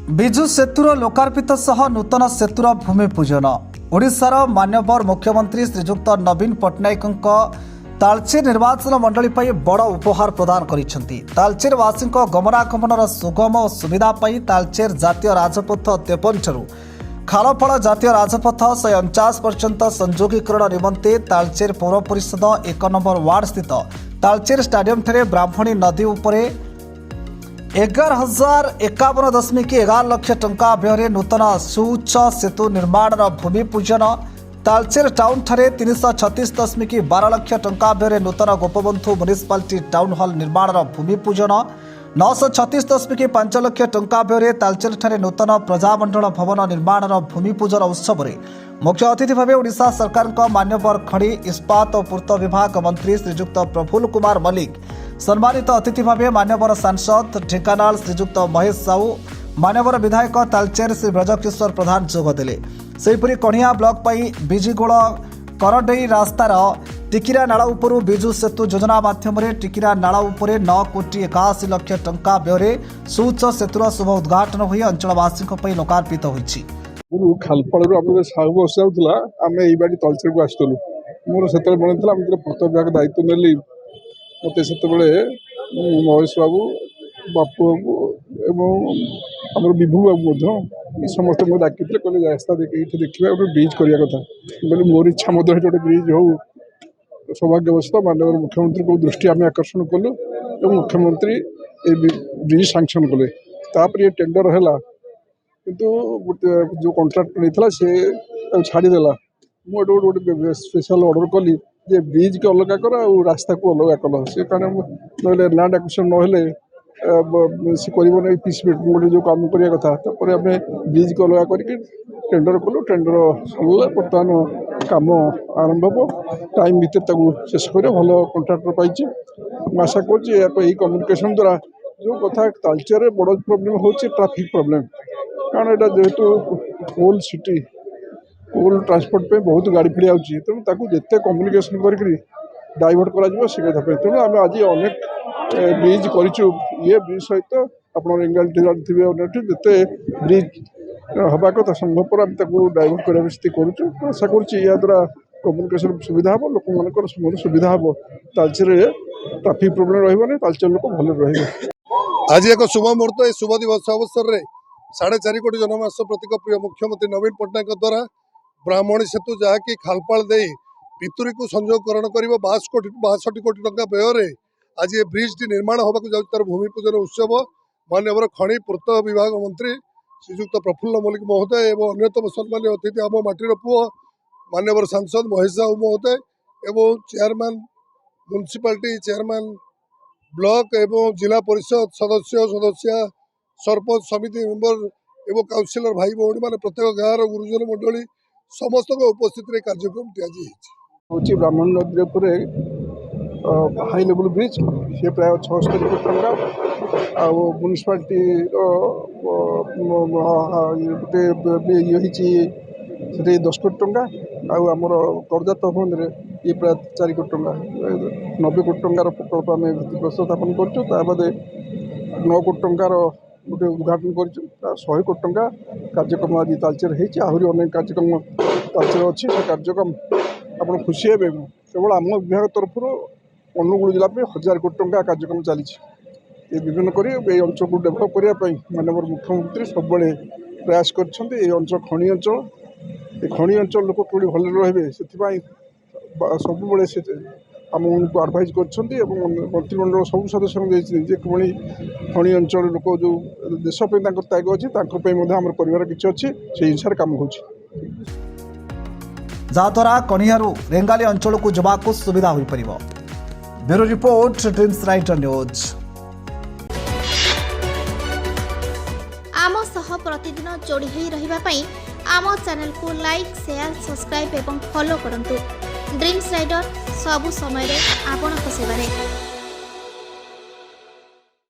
विजु सेतुर लोकार्पित सह नूतन सेतुर भूमि पूजन। ओडिशार मान्यवर मुख्यमंत्री श्रीजुक्त नवीन पट्टनायक तालचेर निर्वाचन मंडली पर बड़ उपहार प्रदान करिसेंती। तालचेर वासी गमनागमन सुगम और सुविधा पाई तालचेर जातीय राजपथ 53 ठारू खालफल जातीय राजपथ 149 पर्यंत संयोगीकरण निमंते तालचेर पौर परिषद 1 नंबर वार्ड स्थित तालचेर स्टाडियम ठारे ब्राह्मणी नदी उपरे 11,051.11 लाख टंका व्यय नूतन सुउच्च सेतु निर्माण भूमि पूजन। तालचेर टाउन ठारे 336.12 लाख टंका व्यय नूतन गोपबंधु म्युनिसिपालिटी टाउन हॉल निर्माण भूमि पूजन। 936.5 लाख टंका व्यय तालचेर ठारे नूतन प्रजामंडल भवन निर्माण भूमि पूजन उत्सव में मुख्य अतिथि भाव ओडिशा सरकार मान्यवर खनि इस्पात और पूर्त विभाग मंत्री श्रीजुक्त प्रफुल्ल कुमार मल्लिक, सम्मानित अतिथि भाव मान्यवर सांसद ढेंकानाल श्रीजुक्त महेश साहू, मान्यवर विधायक तालचेर श्री ब्रजकिशोर प्रधान जोगदेले। सेहीपरि कणिया ब्लॉक पाई बिजिगोल करडेई रास्तार टिकिरा नाला उपरू विजु सेतु योजना माध्यम टिकिरा नाला उपरे 9,81 लाख टंका व्यय सुउच्च सेतुर शुभ उद्घाटन होई अंचलवासी लोकार्पित होईछि। खालपाड़ आम साहू बस जाऊला आम यही बाटी तलचेर को आसलु मोर से बनता पूर्त विभाग दायित्व नेली मत से महेश बाबू बापू बाबू एवं विभू बाबू समस्त मैं डाकी कहले रास्ता देखिए देखा गोटे ब्रिज करने कथा बोले मोर इच्छा गोटे ब्रिज हो सौभाग्यवश माननीय मुख्यमंत्री को दृष्टि आम आकर्षण कलु और मुख्यमंत्री ब्रिज सांक्शन कले तापर ये टेंडर है किंतु जो कॉन्ट्रैक्ट नहीं सी छाड़देला मुझे गोटे स्पेशल ऑर्डर कली जे ब्रिज के अलग कर रास्ता को अलग कल से कारण ना लैंड एक्विजिशन ना से कर पीस गोटे जो काम करने कथा आम ब्रिज को अलग करके टेंडर कलु टेंडर सरला बर्तमान काम आरंभ हम टाइम भितर शेष कर भल कॉन्ट्राक्टर पाई आशा कर कम्युनिकेशन द्वारा जो कथा तालचेर बड़ प्रोब्लेम हो ट्रैफिक प्रोब्लेम कारण यहाँ जेहेतु ओल्ड सिटी ओल्ड ट्रांसपोर्ट पे बहुत गाड़ी फिर आती तेणु जिते कम्युनिकेशन करके डाइवर्ट कर तेणु आम आज अनेक ब्रिज करूँ ये ब्रिज सहित आप थे जिते ब्रिज हवा कथा संभवपर आम डाइवर्ट करने स्थिति करूँ आशा करा कम्युनिकेशन सुविधा हम लोक मान सुविधा हम तालचेर ट्रैफिक प्रोब्लेम रही तालचेर लोक भले रहे। आज एक शुभ मुहूर्त शुभ दिवस अवसर में 4.5 कोटी जनमानस प्रतीक प्रिय मुख्यमंत्री नवीन पट्टनायक द्वारा ब्राह्मणी सेतु जहाँकि खालपाड़ दे भितरी को संयोगकरण कर 62 कोटी टंका व्यय आज ये ब्रिज टी निर्माण होगा जाऊँ तार भूमि पूजन उत्सव मान्यवर खनि पूर्त विभाग मंत्री श्रीजुक्त प्रफुल्ल मल्लिक महोदय एवं अन्यतम सम्मान्य अतिथि आम माटीर पुओ मान्यवर सांसद महेश साहू महोदय एवं चेयरमैन म्युनिसिपालिटी चेयरमैन ब्लॉक एवं जिला परिषद सदस्य सरपंच समिति मेंबर एवं काउंसिलर भाई भौणी मैंने प्रत्येक गाँव गुरुजन मंडली समस्त उपस्थित कार्यक्रम हूँ ब्राह्मण नदी हाई लेवल ब्रिज सी प्राय 76 कोटी टंका म्युनिसिपालिटी गोटे ये 10 कोटी टंका आमर करजात भवन ये प्राय 4 कोटी टंका 90 कोटी टंकार प्रकल्प आम भित्तिप्रस्तर स्थापन कर 9 कोटी टंकार गोटे उद्घाटन कर 100 कोटी टंका कार्यक्रम आज तालचेर आहरी अनेक कार्यक्रम तालचेर अच्छी से कार्यक्रम आप खुशी हे केवल आम विभाग तरफ अनुगुल जिला में 1000 कोटी टंका कार्यक्रम चली विभिन्न कर अंचल को डेभलप करने माननीय मुख्यमंत्री सब प्रयास कर अंचल खनि अंचल खनि अंचल लोक कौड़ी भले रे से सब से आम उनको आडभाइज कर मंत्रिमंडल सब सदस्य कौड़ी खनि अंचल लोक जो देशपाई त्याग अच्छी आम परिवार किसी अच्छी से हिसाब से कम हो जहाद्वारा कणियारू रेंगाली अंचल को जवाक सुविधा हो पार। Bureau report Dreams Writer news. आम सह प्रतिदिन जोड़ी होई रहिबा पई आम चैनल को लाइक शेयर सब्सक्राइब एवं फॉलो करंतु। ड्रीम्स राइडर सबु समय रे आपन को सेवा रे।